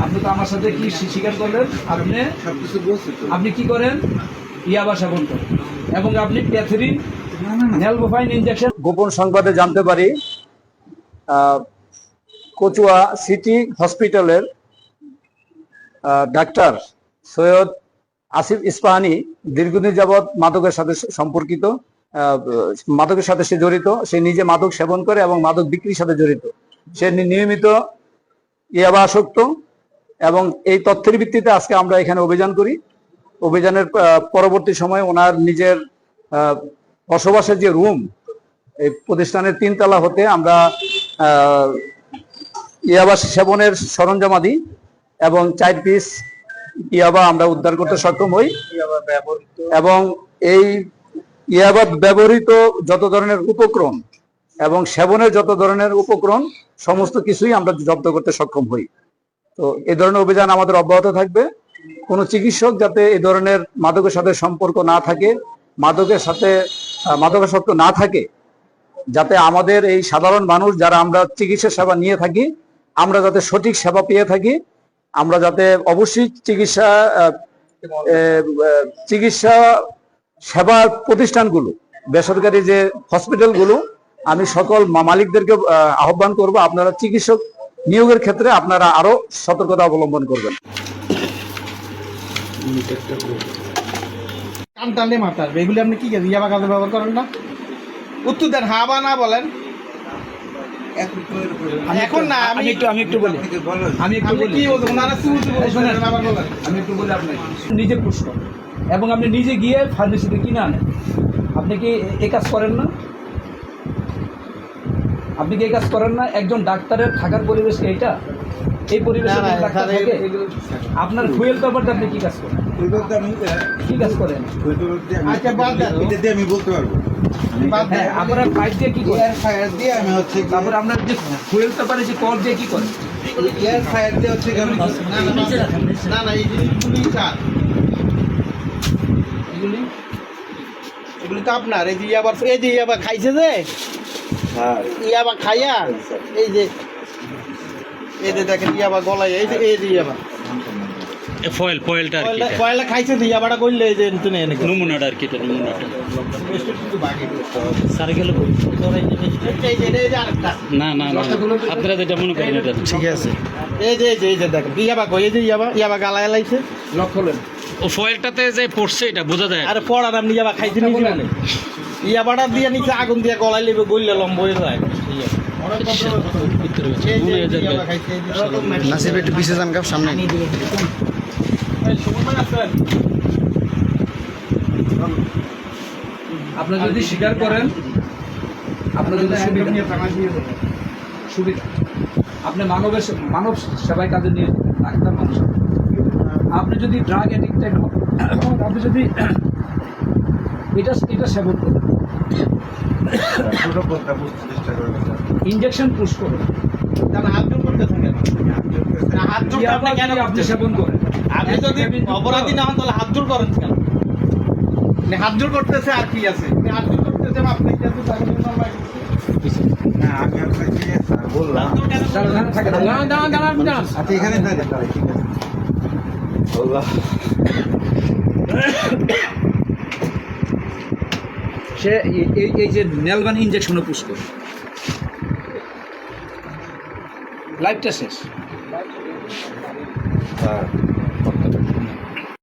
আপনি তো আমার সাথে কি স্বীকার করলেন আপনি কি করেন ইয়াবা সেবন করেন এবং আপনি প্যাথরিন নেলবোফাইন ইনজেকশন। গোপন সংবাদে জানতে পারি কচুয়া সিটি হসপিটালের ডাক্তার সৈয়দ আসিফ ইস্পাহানি দীর্ঘদিন যাবৎ মাদকের সাথে সম্পর্কিত, মাদকের সাথে সে জড়িত। সে নিজে মাদক সেবন করে এবং মাদক বিক্রির সাথে জড়িত। সে নিয়মিত ইয়াবা আসক্ত এবং এই তথ্যের ভিত্তিতে আজকে আমরা এখানে অভিযান করি। অভিযানের পরবর্তী সময় ওনার নিজের বসবাসের যে রুম, এই প্রতিষ্ঠানের 3 তলা হতে আমরা ইয়াবা সেবনের সরঞ্জামাদি এবং 4 পিস ইয়াবা আমরা উদ্ধার করতে সক্ষম হই এবং এই ইয়াবা ব্যবহৃত যত ধরনের উপকরণ এবং সেবনের যত ধরনের উপকরণ সমস্ত কিছুই আমরা জব্দ করতে সক্ষম হই। তো এই ধরনের অভিযান আমাদের অব্যাহত থাকবে। কোনো চিকিৎসক যাতে এই ধরনের মাদকের সাথে সম্পর্ক না থাকে, মাদকাসক্ত না থাকে, যাতে আমাদের এই সাধারণ মানুষ যারা আমরা চিকিৎসা সেবা নিয়ে থাকি আমরা যাতে সঠিক সেবা পেয়ে থাকি, আমরা যাতে অবশ্যই চিকিৎসা সেবার প্রতিষ্ঠানগুলো, বেসরকারি যে হসপিটালগুলো, আমি সকল মালিকদেরকে আহ্বান করব আপনারা চিকিৎসক নিয়োগের ক্ষেত্রে আপনারা আরো সতর্কতা অবলম্বন করবেন। কান টানলে মাথার এগুলি আপনি কি ইয়াবা কাজে ব্যবহার করেন না? উত্তর দেন, হা বা না বলেন। এখন না, আমি একটু বলি আপনাকে নিজে পুশ করেন এবং আপনি নিজে গিয়ে ফার্মেসিতে কিনে আনেন। আপনি কি এই কাজ করেন না? আপনি কি এই কাজ করেন না? একজন ডাক্তারের থাকার পরিবেশ এইটা, এই পরিবেশে আপনার ফুয়েল পেপারটা আপনি কি কাজ করেন? কি কাজ করেন? আমি বলতে পারবো আপনারা পাইপ দিয়ে কি করেন? তারপরে আপনার যে ফুয়েল পেপারে যে কর দিয়ে কি করেন? এয়ার ফায়ার দিয়ে হচ্ছে এগুলি তো আপনার এই যে ইয়াবা খাইছে যে ইয়াবা খাইয়া এই যে দেখেন ইয়াবা গলায় এই যে ইয়াবা ফয়েলটা খাইছে যে ইয়াবাটা করলে এই যে নমুনাটা আর কি, নমুনাটা না না না আপনারা যেটা মনে করেন এটা ঠিক আছে। এই যে দেখেন ইয়াবা কই, এই যে ইয়াবা গালায় লাইছে লক্ষ্য করেন। ও ফয়েলটাতে যে পড়ছে এটা বোঝা যায়। আরে পড়ার আপনি ইয়াবা খাইছে নি জানেন? ইয়াবাটা দিয়ে নিচে আগুন দিয়ে গলায় লেবে গইলে লম্বা হয়ে যায়। নাসিব একটু পিছিয়ে যান কাপ সামনে। আপনি যদি স্বীকার করেন, আপনার যদি সুবিধা, আপনি মানব সেবায় কাজে নিয়ে ডাক্তার মানুষ, আপনি যদি ড্রাগ অ্যাডিক্টেড হন, আপনি যদি এটা সেবন করেন, ইনজেকশন পুশ করেন, হাত জোর করতে থাকেন। হাত জোর আপনি কেন আপনি সেবন করেন? আপনি যদি অপরাধী না হন তাহলে হাত জোর করেন কেন? হাত জোর করতেছে আর কি আছে? হাত জোর করতেছে আপনি সে এই যে নেলবান ইনজেকশনও পুশ করে, লাইফটা শেষ।